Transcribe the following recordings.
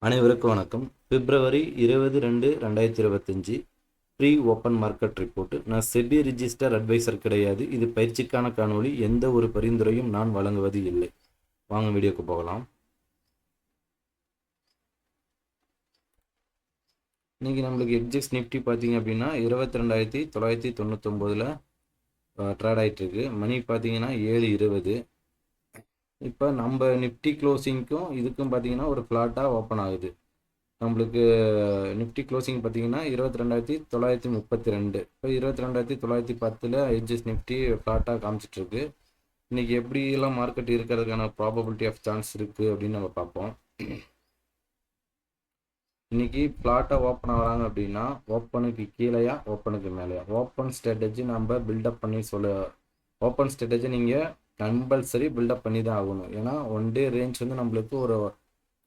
அனைவருக்கும் வணக்கம். பிப்ரவரி 20/2/2025 pre open market report. நான் செபி ரிஜிஸ்டர் அட்வைசர் கிடையாது. இது பயிற்சிக்கான காணொளி. எந்த ஒரு பரிந்துரையும் நான் வழங்குவது இல்லை. வாங்க வீடியோக்கு போகலாம். இன்னைக்கு நம்மளுக்கு எக்ஸிக்ஸ் நிஃப்டி பார்த்தீங்க அப்படின்னா 22,999 ட்ரேட் ஆகிட்டு இருக்கு. மணி பார்த்தீங்கன்னா 7:20. இப்போ நம்ம நிஃப்டி க்ளோசிங்க்கும் இதுக்கும் பார்த்தீங்கன்னா ஒரு ஃப்ளாட்டாக ஓப்பன் ஆகுது. நம்மளுக்கு நிஃப்டி க்ளோசிங் பார்த்தீங்கன்னா 22,932. இப்போ 22,910 எட்ஜஸ் நிஃப்டி ஃப்ளாட்டாக காமிச்சிட்ருக்கு. இன்றைக்கி எப்படியெல்லாம் மார்க்கெட் இருக்கிறதுக்கான ப்ராபபிலிட்டி ஆஃப் சான்ஸ் இருக்குது அப்படின்னு நம்ம பார்ப்போம். இன்றைக்கி ஃப்ளாட்டாக ஓப்பன் ஆகிறாங்க அப்படின்னா ஓப்பனுக்கு கீழேயா ஓப்பனுக்கு மேலேயா? ஓப்பன் ஸ்ட்ராட்டஜி நம்ம பில்டப் பண்ணி ஓப்பன் ஸ்ட்ராட்டஜி நீங்கள் கம்பல்சரி பில்டப் பண்ணி தான் ஆகணும். ஏன்னா ஒன் டே ரேஞ்ச் வந்து நம்மளுக்கு ஒரு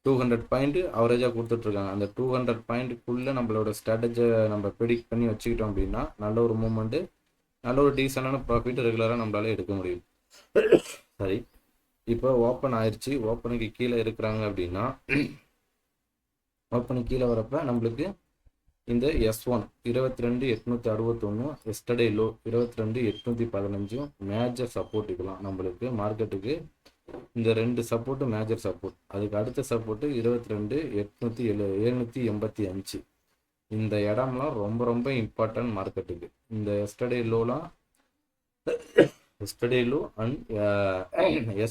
200 பாயிண்ட் அவரேஜாக கொடுத்துட்ருக்காங்க. அந்த 200 பாயிண்ட்டுக்குள்ளே நம்மளோட ஸ்ட்ராட்டஜியை நம்ம ப்ரெடிக்ட் பண்ணி வச்சுக்கிட்டோம் அப்படின்னா நல்ல ஒரு மூமெண்ட்டு, நல்ல ஒரு டீசெண்டான ப்ராஃபிட் ரெகுலராக நம்மளால எடுக்க முடியும். சரி, இப்போ ஓப்பன் ஆயிடுச்சு. ஓப்பனுக்கு கீழே இருக்கிறாங்க அப்படின்னா ஓப்பனுக்கு கீழே வரப்போ நம்மளுக்கு இந்த S1 22,861, yesterday low 22,815 major support இருக்கலாம் நம்மளுக்கு மார்க்கெட்டுக்கு. இந்த ரெண்டு சப்போர்ட்டு மேஜர் சப்போர்ட். அதுக்கு அடுத்த சப்போர்ட்டு 22,785. இந்த இடம்லாம் ரொம்ப ரொம்ப இம்பார்ட்டன்ட் மார்க்கெட்டுக்கு. இந்த எஸ்டர்டே லோ அண்ட்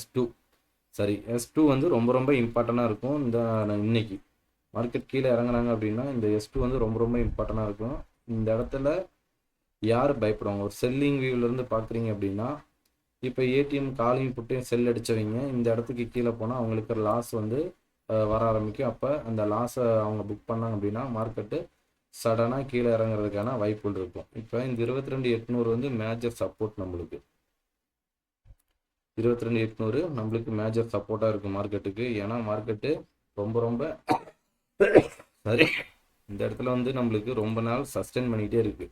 S2 சரி, S2 வந்து ரொம்ப ரொம்ப இம்பார்ட்டண்டாக இருக்கும். இன்னைக்கு மார்க்கெட் கீழே இறங்குறாங்க அப்படின்னா இந்த S2 வந்து ரொம்ப ரொம்ப இம்பார்ட்டண்டாக இருக்கும். இந்த இடத்துல யார் பயப்படுவாங்க? ஒரு செல்லிங் வியூவிலேருந்து பார்க்குறீங்க அப்படின்னா இப்போ ஏடிஎம் காலிங் புட்டையும் செல் அடித்தவங்க இந்த இடத்துக்கு கீழே போனால் அவங்களுக்கு லாஸ் வந்து வர ஆரம்பிக்கும். அப்போ அந்த லாஸை அவங்க புக் பண்ணாங்க அப்படின்னா மார்க்கெட்டு சடனாக கீழே இறங்குறதுக்கான வாய்ப்புகள் இருக்கும். இப்போ இந்த 22,800 வந்து மேஜர் சப்போர்ட் நம்மளுக்கு. 22,800 நம்மளுக்கு மேஜர் சப்போர்ட்டாக இருக்குது மார்க்கெட்டுக்கு. ஏன்னா மார்க்கெட்டு ரொம்ப ரொம்ப சரி, இந்த இடத்துல வந்து நம்மளுக்கு ரொம்ப நாள் சஸ்டெயின் பண்ணிகிட்டே இருக்குது.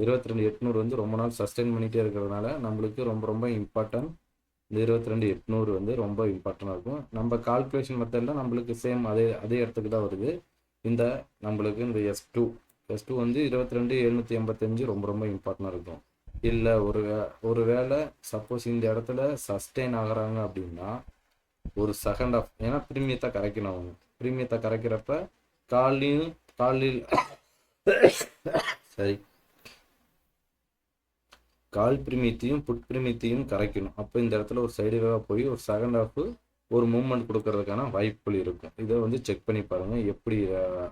22,800 வந்து ரொம்ப நாள் சஸ்டெயின் பண்ணிகிட்டே இருக்கிறதுனால நம்மளுக்கு ரொம்ப ரொம்ப இம்பார்ட்டன்ட். இந்த 22,800 வந்து ரொம்ப இம்பார்ட்டண்டாக இருக்கும். நம்ம கால்குலேஷன் மெத்தடில் நம்மளுக்கு சேம் அதே இடத்துக்கு தான் வருது. இந்த நம்மளுக்கு இந்த S2 வந்து 22,785 ரொம்ப ரொம்ப இம்பார்ட்டண்டாக இருக்கும். இல்லை ஒரு வேளை சப்போஸ் இந்த இடத்துல சஸ்டெயின் ஆகிறாங்க அப்படின்னா ஒரு செகண்ட் ஆஃப், ஏன்னா ப்ரீமியத்தை கரைக்கணும். அவங்க ப்ரீமியத்தை கரைக்கிறப்ப காலில் சரி, கால் பிரீமியத்தையும் புட் பிரீமியத்தையும் கரைக்கணும். அப்போ இந்த இடத்துல ஒரு சைடு வேவாக போய் ஒரு செகண்ட் ஹாஃப் ஒரு மூவ்மெண்ட் கொடுக்கறதுக்கான வாய்ப்புகள் இருக்கும். இதை வந்து செக் பண்ணி பாருங்கள் எப்படி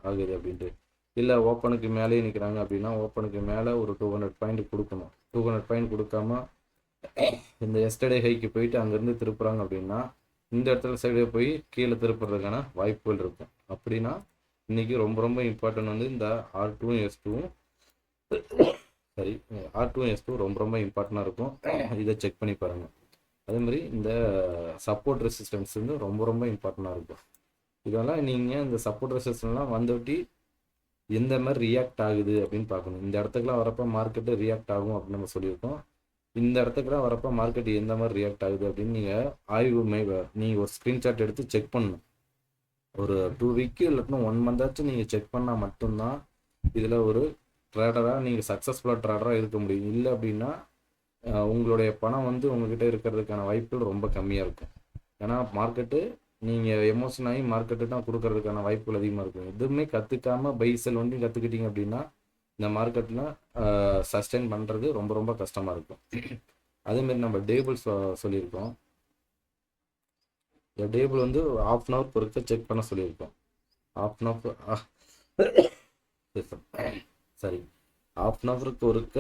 ஆகுது அப்படின்ட்டு. இல்லை ஓப்பனுக்கு மேலேயே நிற்கிறாங்க அப்படின்னா ஓப்பனுக்கு மேலே ஒரு 200 பாயிண்ட் கொடுக்கணும். 200 பாயிண்ட் கொடுக்காம இந்த எஸ்டர்டே ஹைக்கு போயிட்டு அங்கேருந்து திருப்புறாங்க அப்படின்னா இந்த இடத்துல சைடே போய் கீழே திருப்புறதுக்கான வாய்ப்புகள் இருக்கும். அப்படின்னா இன்றைக்கி ரொம்ப ரொம்ப இம்பார்ட்டன்ட் வந்து இந்த R2 S2 சரி, R2 S2 ரொம்ப ரொம்ப இம்பார்ட்டண்டாக இருக்கும். இதை செக் பண்ணி பாருங்கள். அதே மாதிரி இந்த சப்போர்ட் ரெசிஸ்டன்ஸ் வந்து ரொம்ப ரொம்ப இம்பார்ட்டண்டாக இருக்கும். இதெல்லாம் நீங்கள் இந்த சப்போர்ட் ரெசிஸ்டன்ஸ்லாம் வந்துவிட்டு எந்த மாதிரி ரியாக்ட் ஆகுது அப்படின்னு பார்க்கணும். இந்த இடத்துக்குலாம் வரப்போ மார்க்கெட்டு ரியாக்ட் ஆகும் அப்படின்னு நம்ம சொல்லியிருக்கோம். இந்த இடத்துக்குலாம் வரப்போ மார்க்கெட் எந்த மாதிரி ரியாக்ட் ஆகுது அப்படின்னு நீங்கள் ஒரு ஸ்க்ரீன்ஷாட் எடுத்து செக் பண்ணணும். ஒரு 2 வீக்கு இல்லாட்டினா 1 மந்தாச்சும் நீங்கள் செக் பண்ணால் மட்டும்தான் இதில் ஒரு ட்ரேடராக நீங்கள் சக்ஸஸ்ஃபுல்லாக ட்ரேடராக இருக்க முடியும். இல்லை அப்படின்னா உங்களுடைய பணம் வந்து உங்ககிட்ட இருக்கிறதுக்கான வாய்ப்புகள் ரொம்ப கம்மியாக இருக்கும். ஏன்னா மார்க்கெட்டு நீங்கள் எமோஷன் ஆகி மார்க்கெட்டு தான் கொடுக்கறதுக்கான வாய்ப்புகள் அதிகமாக இருக்கும். எதுவுமே கற்றுக்காமல் பை செல் வந்து கற்றுக்கிட்டீங்க அப்படின்னா இந்த மார்க்கெட்டில் சஸ்டெயின் பண்ணுறது ரொம்ப ரொம்ப கஷ்டமாக இருக்கும். அதேமாரி நம்ம டேபிள்ஸ் சொல்லியிருக்கோம். இந்த டேபிள் வந்து ½ அன் ஹவர் பொறுக்க செக் பண்ண சொல்லியிருக்கோம். ½ அன் ஹவர் சரி, ½ அன் ஹவருக்கு ஒருக்க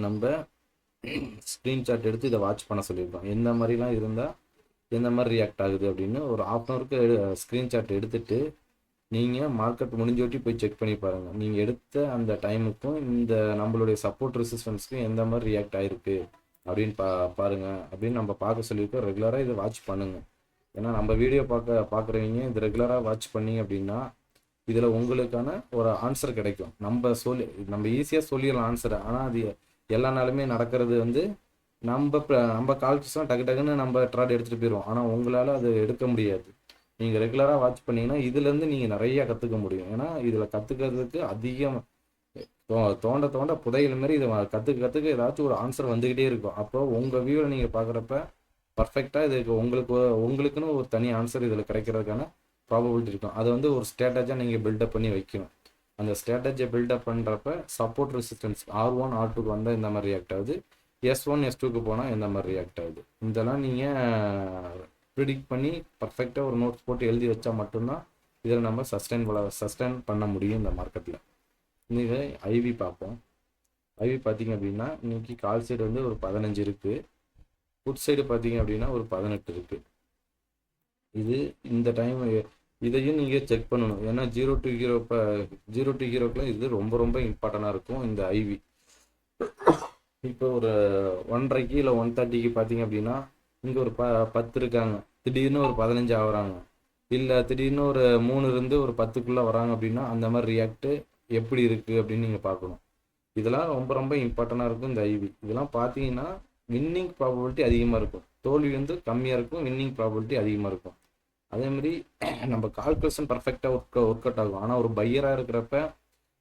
நம்ம ஸ்க்ரீன்ஷாட் எடுத்து இதை வாட்ச் பண்ண சொல்லியிருக்கோம். எந்த மாதிரிலாம் இருந்தால் எந்த மாதிரி ரியாக்ட் ஆகுது அப்படின்னு ஒரு ½ அன் ஹவருக்கு ஸ்க்ரீன்ஷாட் எடுத்துகிட்டு நீங்கள் மார்க்கெட் முடிஞ்சோட்டி போய் செக் பண்ணி பாருங்கள். நீங்கள் எடுத்த அந்த டைமுக்கும் இந்த நம்மளுடைய சப்போர்ட் ரெசிஸ்டன்ஸுக்கும் எந்த மாதிரி ரியாக்ட் ஆகிருக்கு அப்படின்னு பாருங்கள் அப்படின்னு நம்ம பார்க்க சொல்லியிருக்கோம். ரெகுலராக இதை வாட்ச் பண்ணுங்கள். ஏன்னா நம்ம வீடியோ பார்க்குறவங்க இது ரெகுலராக வாட்ச் பண்ணிங்க அப்படின்னா இதில் உங்களுக்கான ஒரு ஆன்சர் கிடைக்கும். நம்ம ஈஸியாக சொல்லிடலாம் ஆன்சரை. ஆனால் அது எல்லா நாளுமே நடக்கிறது வந்து நம்ம கால்குலேஷன் டக்கு டக்குன்னு நம்ம ட்ராட் எடுத்துகிட்டு போயிடுவோம். ஆனால் உங்களால் அது எடுக்க முடியாது. நீங்கள் ரெகுலராக வாட்ச் பண்ணிங்கன்னா இதுலேருந்து நீங்கள் நிறையா கற்றுக்க முடியும். ஏன்னா இதில் கற்றுக்கிறதுக்கு அதிகம் தோண்ட தோண்ட புதையல் மாதிரி இதை கற்றுக்க ஏதாச்சும் ஒரு ஆன்சர் வந்துக்கிட்டே இருக்கும். அப்போ உங்கள் வியூவில் நீங்கள் பார்க்குறப்ப பர்ஃபெக்டாக இதுக்கு உங்களுக்குன்னு ஒரு தனி ஆன்சர் இதில் கிடைக்கிறதுக்கான ப்ராபபிலிட்டி இருக்கும். அதை வந்து ஒரு ஸ்ட்ராட்டஜியாக நீங்கள் பில்டப் பண்ணி வைக்கணும். அந்த ஸ்ட்ராட்டஜியை பில்டப் பண்ணுறப்ப சப்போர்ட் ரெசிஸ்டன்ஸ் R1 R2க்கு வந்தால் இந்த மாதிரி ரியாக்ட் ஆகுது, S1 S2க்கு போனால் இந்த மாதிரி ரியாக்ட் ஆகுது. இதெல்லாம் நீங்கள் ப்ரிடிக்ட் பண்ணி பர்ஃபெக்டாக ஒரு நோட்ஸ் போட்டு எழுதி வச்சா மட்டும்தான் இதில் நம்ம சஸ்டைன் பண்ண முடியும் இந்த மார்க்கெட்டில். இன்றைக்கி ஐவி பார்ப்போம். ஐவி பார்த்தீங்க அப்படின்னா இன்றைக்கி கால் சைடு வந்து ஒரு 15 இருக்குது, புட் சைடு பார்த்தீங்க அப்படின்னா ஒரு 18 இருக்குது. இது இந்த டைம் இதையும் நீங்கள் செக் பண்ணணும். ஏன்னா 0 to ஹீரோக்கெலாம் இது ரொம்ப ரொம்ப இம்பார்ட்டண்ட்டாக இருக்கும் இந்த ஐவி. இப்போ ஒரு 1:30க்கு இல்லை 1:30க்கு பார்த்தீங்க அப்படின்னா இங்கே ஒரு 10 இருக்காங்க, திடீர்னு ஒரு 15 ஆகுறாங்க, இல்லை திடீர்னு ஒரு 3 இருந்து ஒரு 10க்குள்ளே வராங்க அப்படின்னா அந்த மாதிரி ரியாக்ட் எப்படி இருக்குது அப்படின்னு நீங்கள் பார்க்கணும். இதெல்லாம் ரொம்ப ரொம்ப இம்பார்ட்டண்ட்டாக இருக்கும் இந்த ஐவி. இதெல்லாம் பார்த்தீங்கன்னா வின்னிங் ப்ராபபிலிட்டி அதிகமாக இருக்கும், தோல்வி வந்து கம்மியாக இருக்கும், வின்னிங் ப்ராபபிலிட்டி அதிகமாக இருக்கும். அதேமாதிரி நம்ம கால்குலேஷன் பர்ஃபெக்டாக ஒர்க் அவுட் ஆகும். ஆனால் ஒரு பையராக இருக்கிறப்ப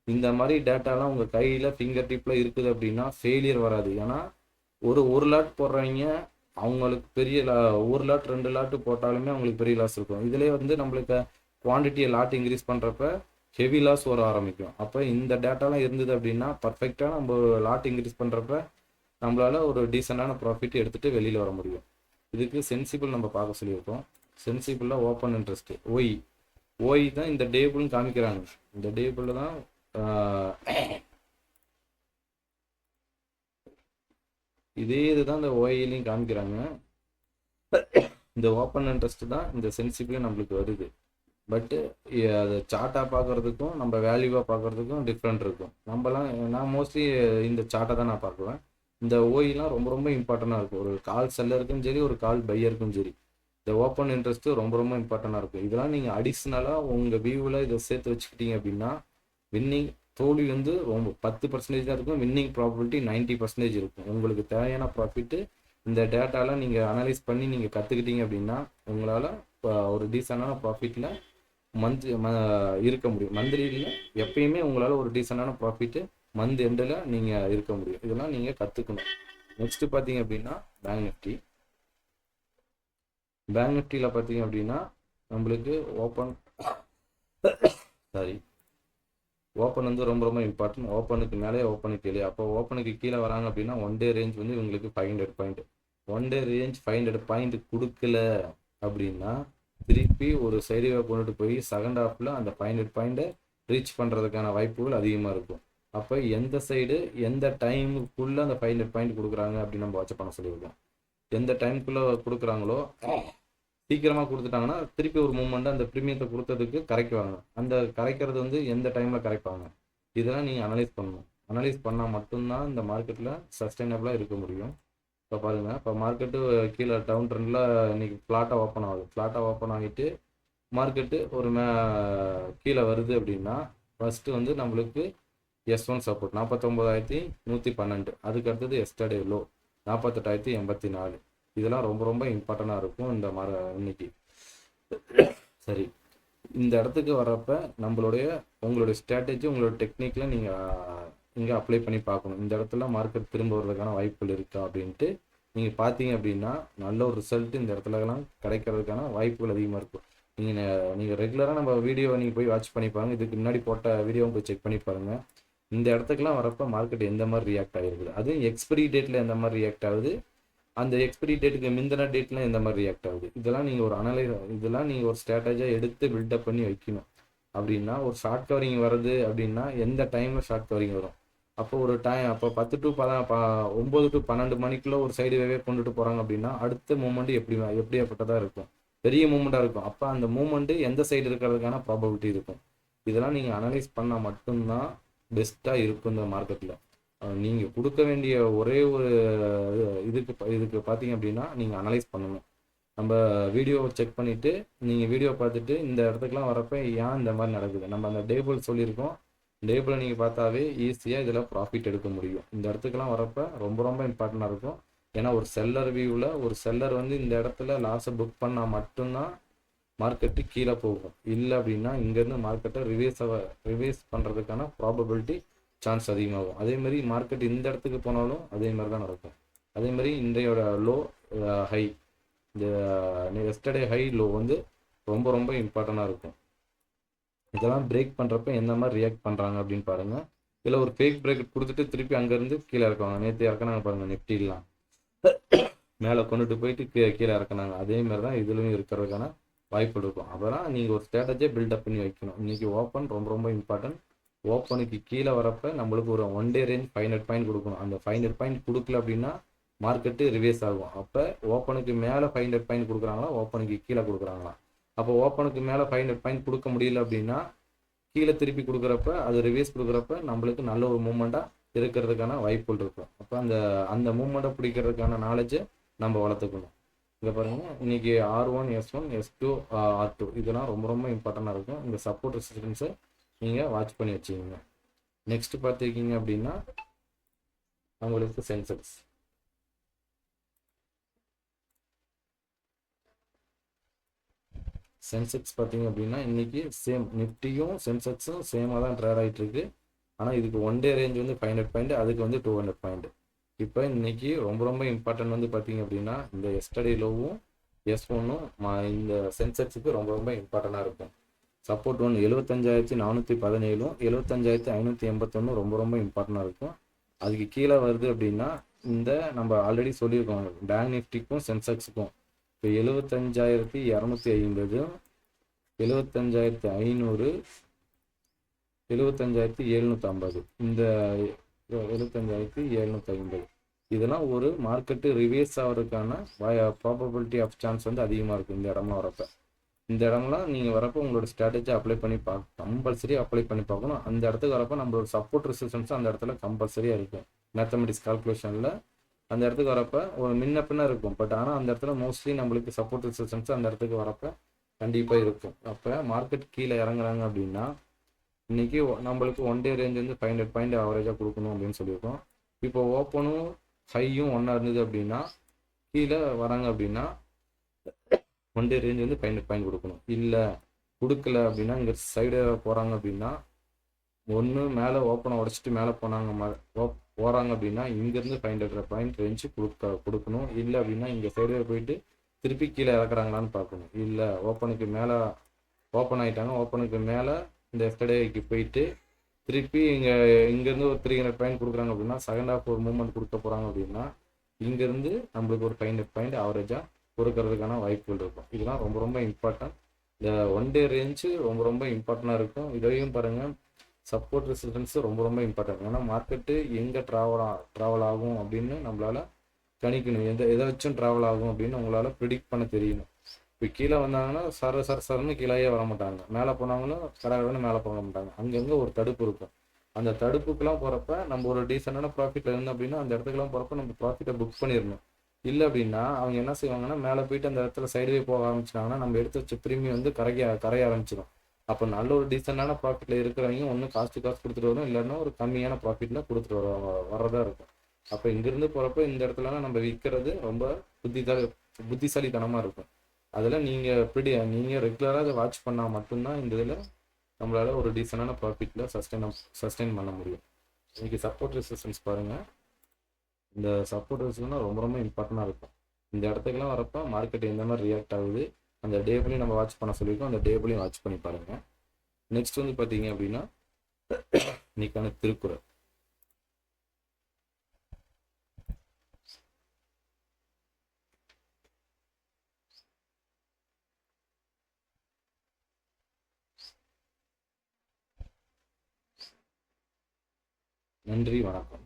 இந்த மாதிரி டேட்டாலாம் உங்கள் கையில் ஃபிங்கர் டிப்பில் இருக்குது அப்படின்னா ஃபெயிலியர் வராது. ஏன்னா ஒரு லாட் போடுறவங்க அவங்களுக்கு பெரிய ஒரு லாட் 2 லாட்டு போட்டாலுமே அவங்களுக்கு பெரிய லாஸ் இருக்கும். இதிலே வந்து நம்மளுக்கு குவான்டிட்டியை லாட் இன்க்ரீஸ் பண்ணுறப்ப ஹெவி லாஸ் வர ஆரம்பிக்கும். அப்போ இந்த டேட்டாலாம் இருந்தது அப்படின்னா பர்ஃபெக்டாக நம்ம லாட் இன்க்ரீஸ் பண்ணுறப்ப நம்மளால் ஒரு டீசெண்டான ப்ராஃபிட் எடுத்துகிட்டு வெளியில் வர முடியும். இதுக்கு சென்சிபிள் நம்ம பார்க்க சொல்லியிருக்கோம். சென்சிபிளாக ஓப்பன் இன்ட்ரெஸ்ட் ஓய் தான் இந்த டேபிள்னு காமிக்கிறாங்க. இந்த டேபிளில் தான் இதே இதுதான் இந்த ஓயிலையும் காமிக்கிறாங்க. இந்த ஓப்பன் இன்ட்ரெஸ்ட் தான் இந்த சென்சிபிளாக நம்மளுக்கு வருது. பட்டு அதை சார்ட்டாக பார்க்குறதுக்கும் நம்ம வேல்யூவாக பார்க்குறதுக்கும் டிஃப்ரெண்ட் இருக்கும். நான் மோஸ்ட்லி இந்த சார்ட்டை தான் நான் பார்க்குவேன். இந்த ஓயிலாம் ரொம்ப ரொம்ப இம்பார்ட்டண்ட்டாக இருக்கும். ஒரு கால் செல்லருக்கும் சரி, ஒரு கால் பையருக்கும் சரி, இந்த ஓப்பன் இன்ட்ரெஸ்ட்டு ரொம்ப ரொம்ப இம்பார்ட்டண்ட்டாக இருக்கும். இதெல்லாம் நீங்கள் அடிஷ்னலாக உங்கள் வியூவில் இதை சேர்த்து வச்சுக்கிட்டீங்க அப்படின்னா வின்னிங் தோல்வி வந்து ரொம்ப 10% தான் இருக்கும், வின்னிங் ப்ராபபிலிட்டி 90% இருக்கும். உங்களுக்கு தேவையான ப்ராஃபிட்டு இந்த டேட்டாலாம் நீங்கள் அனலைஸ் பண்ணி நீங்கள் கற்றுக்கிட்டீங்க அப்படின்னா உங்களால் ஒரு டீசெண்டான ப்ராஃபிட்டில் இருக்க முடியும். மந்த்லியில் எப்பயுமே உங்களால் ஒரு டீசெண்டான ப்ராஃபிட்டு மந்த் எண்டில் நீங்கள் இருக்க முடியும். இதெல்லாம் நீங்கள் கற்றுக்கணும். நெக்ஸ்ட்டு பார்த்தீங்க அப்படின்னா பேங்க் நிஃப்டியில் பார்த்தீங்க அப்படின்னா நம்மளுக்கு ஓப்பன் வந்து ரொம்ப ரொம்ப இம்பார்ட்டன்ட். ஓப்பனுக்கு மேலே ஓப்பனுக்கு கீழே. அப்போ ஓப்பனுக்கு கீழே வராங்க அப்படின்னா 1 டே ரேஞ்ச் வந்து இவங்களுக்கு 500 பாயிண்ட். 1 டே ரேஞ்ச் 500 பாயிண்ட் கொடுக்கல அப்படின்னா திருப்பி ஒரு சைடுவே கொண்டுட்டு போய் செகண்ட் ஹாஃபில் அந்த 500 பாயிண்ட்டை ரீச் பண்ணுறதுக்கான வாய்ப்புகள் அதிகமாக இருக்கும். அப்போ எந்த சைடு எந்த டைமுக்குள்ளே அந்த 500 பாயிண்ட் கொடுக்குறாங்க அப்படின்னு நம்ம வாட்ச் பண்ண சொல்லியிருக்கோம். எந்த டைமுக்குள்ளே கொடுக்குறாங்களோ சீக்கிரமாக கொடுத்துட்டாங்கன்னா திருப்பி ஒரு மூமெண்ட்டு அந்த ப்ரீமியத்தை கொடுத்ததுக்கு கரைக்குவாங்க. அந்த கரைக்கிறது வந்து எந்த டைமில் கரைப்பாங்க, இதெல்லாம் நீங்கள் அனலைஸ் பண்ணணும். அனலைஸ் பண்ணால் மட்டும்தான் இந்த மார்க்கெட்டில் சஸ்டைனபிளாக இருக்க முடியும். இப்போ பாருங்கள், இப்போ மார்க்கெட்டு கீழே டவுன் ட்ரெண்டில் இன்றைக்கி ஃப்ளாட்டாக ஓப்பன் ஆகுது. ஃப்ளாட்டாக ஓப்பன் ஆகிட்டு மார்க்கெட்டு ஒரு கீழே வருது அப்படின்னா ஃபஸ்ட்டு வந்து நம்மளுக்கு S1 சப்போர்ட் 49,112. அதுக்கு அடுத்தது எஸ்டர்டே லோ 48,084. இதெல்லாம் ரொம்ப ரொம்ப இம்பார்ட்டண்ட்டாக இருக்கும் இந்த இன்னைக்கு. சரி, இந்த இடத்துக்கு வர்றப்ப உங்களுடைய ஸ்ட்ராட்டஜி, உங்களோட டெக்னிக்கில் நீங்கள் இங்கே அப்ளை பண்ணி பார்க்கணும். இந்த இடத்துல மார்க்கெட் திரும்ப வர்றதுக்கான வாய்ப்புகள் இருக்கா அப்படின்ட்டு நீங்கள் பார்த்தீங்க அப்படின்னா நல்ல ஒரு ரிசல்ட் இந்த இடத்துலலாம் கிடைக்கிறதுக்கான வாய்ப்புகள் அதிகமாக இருக்கும். நீங்கள் ரெகுலராக நம்ம வீடியோவை நீங்கள் போய் வாட்ச் பண்ணி பாருங்கள். இதுக்கு முன்னாடி போட்ட வீடியோவை போய் செக் பண்ணி பாருங்கள். இந்த இடத்துக்குலாம் வரப்போ மார்க்கெட் எந்த மாதிரி ரியாக்ட் ஆகிருக்குது, அதுவும் எக்ஸ்பைரி டேட்டில் எந்த மாதிரி ரியாக்ட் ஆகுது, அந்த எக்ஸ்பைரி டேட்டுக்கு முந்தின டேட்லாம் எந்த மாதிரி ரியாக்ட் ஆகுது, இதெல்லாம் நீங்கள் ஒரு ஸ்ட்ராட்டஜியாக எடுத்து பில்டப் பண்ணி வைக்கணும். அப்படின்னா ஒரு ஷார்ட் கவரிங் வருது அப்படின்னா எந்த டைமில் ஷார்ட் கவரிங் வரும், அப்போ 10 to 9 to 12 மணிக்குள்ளே ஒரு சைடு வேவே கொண்டுட்டு போகிறாங்க அப்படின்னா அடுத்த மூமெண்ட்டு எப்படியாப்பட்டதாக இருக்கும், பெரிய மூமெண்ட்டாக இருக்கும். அப்போ அந்த மூமெண்ட்டு எந்த சைடு இருக்கிறதுக்கான ப்ராபபிலிட்டி இருக்கும். இதெல்லாம் நீங்கள் அனலைஸ் பண்ணால் மட்டும்தான் பெஸ்ட்டாக இருக்கும் இந்த மார்க்கெட்டில். நீங்கள் கொடுக்க வேண்டிய ஒரே ஒரு இதுக்கு பார்த்தீங்க அப்படின்னா நீங்கள் அனலைஸ் பண்ணணும். நம்ம வீடியோவை செக் பண்ணிவிட்டு நீங்கள் வீடியோ பார்த்துட்டு இந்த இடத்துக்குலாம் வரப்போ ஏன் இந்த மாதிரி நடக்குது, நம்ம அந்த டேபிள் சொல்லியிருக்கோம். டேபிளை நீங்கள் பார்த்தாவே ஈஸியாக இதில் ப்ராஃபிட் எடுக்க முடியும். இந்த இடத்துக்குலாம் வரப்போ ரொம்ப ரொம்ப இம்பார்ட்டண்ட்டாக இருக்கும். ஏன்னா ஒரு செல்லர் வியூவில் ஒரு செல்லர் வந்து இந்த இடத்துல லாஸை புக் பண்ணால் மட்டும்தான் மார்க்கெட்டு கீழே போகும். இல்லை அப்படின்னா இங்கேருந்து மார்க்கெட்டை ரிவேஸ் பண்ணுறதுக்கான ப்ராபபிலிட்டி சான்ஸ் அதிகமாகும். அதே மாதிரி மார்க்கெட் இந்த இடத்துக்கு போனாலும் அதே மாதிரி தான் நடக்கும். அதே மாதிரி இன்றையோட லோ ஹை, இந்த எஸ்டர்டே ஹை லோ வந்து ரொம்ப ரொம்ப இம்பார்ட்டண்ட்டாக இருக்கும். இதெல்லாம் பிரேக் பண்ணுறப்ப எந்த மாதிரி ரியாக்ட் பண்ணுறாங்க அப்படின்னு பாருங்கள். இதில் ஒரு ஃபேக் பிரேக் கொடுத்துட்டு திருப்பி அங்கேருந்து கீழே இறக்குவாங்க. நேற்று இறக்குனாங்க பாருங்கள், நிஃப்டிலாம் மேலே கொண்டுட்டு போயிட்டு கீழே இறக்குனாங்க. அதே மாதிரி தான் இதுலையும் இருக்கிறதுக்கான வாய்ப்பு இருக்கும். அப்போதான் நீங்கள் ஒரு ஸ்ட்ராட்டஜியை பில்டப் பண்ணி வைக்கணும். இன்றைக்கி ஓப்பன் ரொம்ப ரொம்ப இம்பார்ட்டன்ட். ஓப்பனுக்கு கீழே வரப்போ நம்மளுக்கு ஒரு 1 டே ரேஞ்ச் 500 பாயிண்ட் கொடுக்கணும். அந்த 500 பாயிண்ட் கொடுக்கல அப்படின்னா மார்க்கெட்டு ரிவேஸ் ஆகும். அப்போ ஓப்பனுக்கு மேலே 500 பாயிண்ட் கொடுக்குறாங்களா, ஓப்பனுக்கு கீழே கொடுக்குறாங்களா? அப்போ ஓப்பனுக்கு மேலே 500 பாயிண்ட் கொடுக்க முடியல அப்படின்னா கீழே திருப்பி கொடுக்குறப்ப அது ரிவேஸ் கொடுக்குறப்ப நம்மளுக்கு நல்ல ஒரு மூமெண்ட்டாக இருக்கிறதுக்கான வாய்ப்புகள் இருக்கும். அப்போ அந்த மூமெண்ட்டை பிடிக்கிறதுக்கான நாலேஜை நம்ம வளர்த்துக்கணும். இங்கே பாருங்கள், இன்றைக்கி R1 S1 S2 R2 இதெல்லாம் ரொம்ப ரொம்ப இம்பார்ட்டண்ட்டாக இருக்கும். இந்த சப்போர்ட் ரெசிஸ்டன்ஸை நீங்கள் வாட்ச் பண்ணி வச்சுக்கோங்க. நெக்ஸ்ட் பார்த்துக்கிங்க அப்படின்னா உங்களுக்கு சென்செக்ஸ். சென்செக்ஸ் பார்த்தீங்க அப்படின்னா இன்றைக்கி சேம் நிஃப்டியும் சென்செக்ஸும் சேமாக தான் ட்ரேட் ஆகிட்டு இருக்கு. ஆனால் இதுக்கு 1 டே ரேஞ்ச் வந்து 500 பாயிண்ட், அதுக்கு வந்து 200 பாயிண்ட். இப்போ இன்றைக்கி ரொம்ப ரொம்ப இம்பார்ட்டன்ட் வந்து பார்த்தீங்க அப்படின்னா இந்த எஸ்டர்டே லோவும் S1ம் இந்த சென்செக்ஸுக்கு ரொம்ப ரொம்ப இம்பார்ட்டண்ட்டாக இருக்கும். சப்போர்ட் 1 75,417 75,581 ரொம்ப ரொம்ப இம்பார்ட்டண்ட்டாக இருக்கும். அதுக்கு கீழே வருது அப்படின்னா இந்த நம்ம ஆல்ரெடி சொல்லியிருக்கோம் பேங்க் நிஃப்டிக்கும் சென்செக்ஸுக்கும் இப்போ 75,250 75,500 75,750 இந்த 75,750 இதெல்லாம் ஒரு மார்க்கெட்டு ரிவேஸ் ஆகிறதுக்கான ப்ராபபிலிட்டி ஆஃப் சான்ஸ் வந்து அதிகமாக இருக்கும். இந்த இடம்லாம் வரப்போ இந்த இடம்லாம் நீங்கள் வரப்போ உங்களோட ஸ்ட்ராட்டஜி அப்ளை பண்ணி கம்பல்சரி அப்ளை பண்ணி பார்க்கணும். அந்த இடத்துக்கு வரப்போ நம்மளோட சப்போர்ட் ரெசிஸ்டன்ஸ் அந்த இடத்துல கம்பல்சரியாக இருக்கும். மேத்தமெட்டிக்ஸ் கால்குலேஷனில் அந்த இடத்துக்கு வரப்போ ஒரு முன்ன பின்ன இருக்கும். பட் ஆனால் அந்த இடத்துல மோஸ்ட்லி நம்மளுக்கு சப்போர்ட் ரெசிஸ்டன்ஸ் அந்த இடத்துக்கு வரப்போ கண்டிப்பாக இருக்கும். அப்போ மார்க்கெட் கீழே இறங்குறாங்க அப்படின்னா இன்றைக்கி நம்மளுக்கு 1 டே ரேஞ்ச் வந்து 500 பாயிண்ட் ஆவரேஜாக கொடுக்கணும் அப்படின்னு சொல்லியிருக்கோம். இப்போ ஓப்பனும் ஹையும் ஒன்றா இருந்தது அப்படின்னா கீழே வராங்க அப்படின்னா 1 டே ரேஞ்ச் வந்து 500 பாயிண்ட் கொடுக்கணும். இல்லை கொடுக்கல அப்படின்னா இங்கே சைடு போகிறாங்க அப்படின்னா ஒன்று மேலே ஓப்பனை உடச்சிட்டு மேலே போகிறாங்க அப்படின்னா இங்கேருந்து 500 பாயிண்ட் ரேஞ்சு கொடுக்கணும். இல்லை அப்படின்னா இங்கே சைடு போயிட்டு திருப்பி கீழே இறக்குறாங்களான்னு பார்க்கணும். இல்லை ஓப்பனுக்கு மேலே ஓப்பன் ஆகிட்டாங்க, ஓப்பனுக்கு மேலே இந்த எஸ்டர்டேக்கு போயிட்டு திருப்பி இங்கேருந்து ஒரு 300 பாயிண்ட் கொடுக்குறாங்க அப்படின்னா செகண்ட் ஹாஃப் ஒரு மூவ்மெண்ட் கொடுக்க போகிறாங்க அப்படின்னா இங்கேருந்து நம்மளுக்கு ஒரு 500 பாயிண்ட் ஆவரேஜாக கொடுக்கறதுக்கான வாய்ப்புகள் இருக்கும். இதெல்லாம் ரொம்ப ரொம்ப இம்பார்ட்டன்ட். இந்த 1 டே ரேஞ்சு ரொம்ப ரொம்ப இம்பார்ட்டண்ட்டாக இருக்கும். இதையும் பாருங்கள், சப்போர்ட் ரெசிஸ்டன்ஸு ரொம்ப ரொம்ப இம்பார்ட்டன்ட். ஏன்னா மார்க்கெட்டு எங்கே ட்ராவல் ஆகும் அப்படின்னு நம்மளால் கணிக்கணும். எதை வச்சும் ட்ராவல் ஆகும் அப்படின்னு உங்களால் ப்ரிடிக்ட் பண்ண தெரியணும். இப்போ கீழே வந்தாங்கன்னா சரன்னு கீழேயே வர மாட்டாங்க, மேலே போனாங்களும் கடகடன்னு மேலே போக மாட்டாங்க. அங்கங்கே ஒரு தடுப்பு இருக்கும். அந்த தடுப்புக்கெல்லாம் போகிறப்ப நம்ம ஒரு டீசெண்டான ப்ராஃபிட்டில் இருந்தோம் அப்படின்னா அந்த இடத்துக்குலாம் போகிறப்ப நம்ம ப்ராஃபிட்டை புக் பண்ணிடணும். இல்லை அப்படின்னா அவங்க என்ன செய்வாங்கன்னா மேலே போயிட்டு அந்த இடத்துல சைடுவே போக ஆரம்பிச்சிட்டாங்கன்னா நம்ம எடுத்து வச்ச ப்ரீமியம் வந்து கரைய ஆரம்பிச்சிடும். அப்போ நல்ல ஒரு டீசெண்டான ப்ராஃபிட்டில் இருக்கிறவங்க ஒன்று காசு கொடுத்துட்டு வரும், இல்லைன்னா ஒரு கம்மியான ப்ராஃபிட்டில் கொடுத்துட்டு வர்றதா இருக்கும். அப்போ இங்கேருந்து போகிறப்ப இந்த இடத்துலலாம் நம்ம விற்கிறது ரொம்ப புத்திசாலித்தனமாக இருக்கும். அதில் நீங்கள் ரெகுலராக அதை வாட்ச் பண்ணால் மட்டும்தான் இந்த இதில் நம்மளால் ஒரு டீசெண்டான ப்ராஃபிட்டில் சஸ்டெயின் பண்ண முடியும். இன்றைக்கி சப்போர்ட் ரெசிஸ்டன்ஸ் பாருங்கள். இந்த சப்போர்ட் ரெசிஸ்டன்ஸ்னால் ரொம்ப ரொம்ப இம்பார்ட்டண்ட்டாக இருக்கும். இந்த இடத்துக்குலாம் வரப்போ மார்க்கெட் எந்த மாதிரி ரியாக்ட் ஆகுது அந்த டேபிளையும் நம்ம வாட்ச் பண்ண சொல்லியிருக்கோம். அந்த டேபிளையும் வாட்ச் பண்ணி பாருங்கள். நெக்ஸ்ட் வந்து பார்த்தீங்க அப்படின்னா இன்னைக்கான திருக்குறள். நன்றி, வணக்கம்.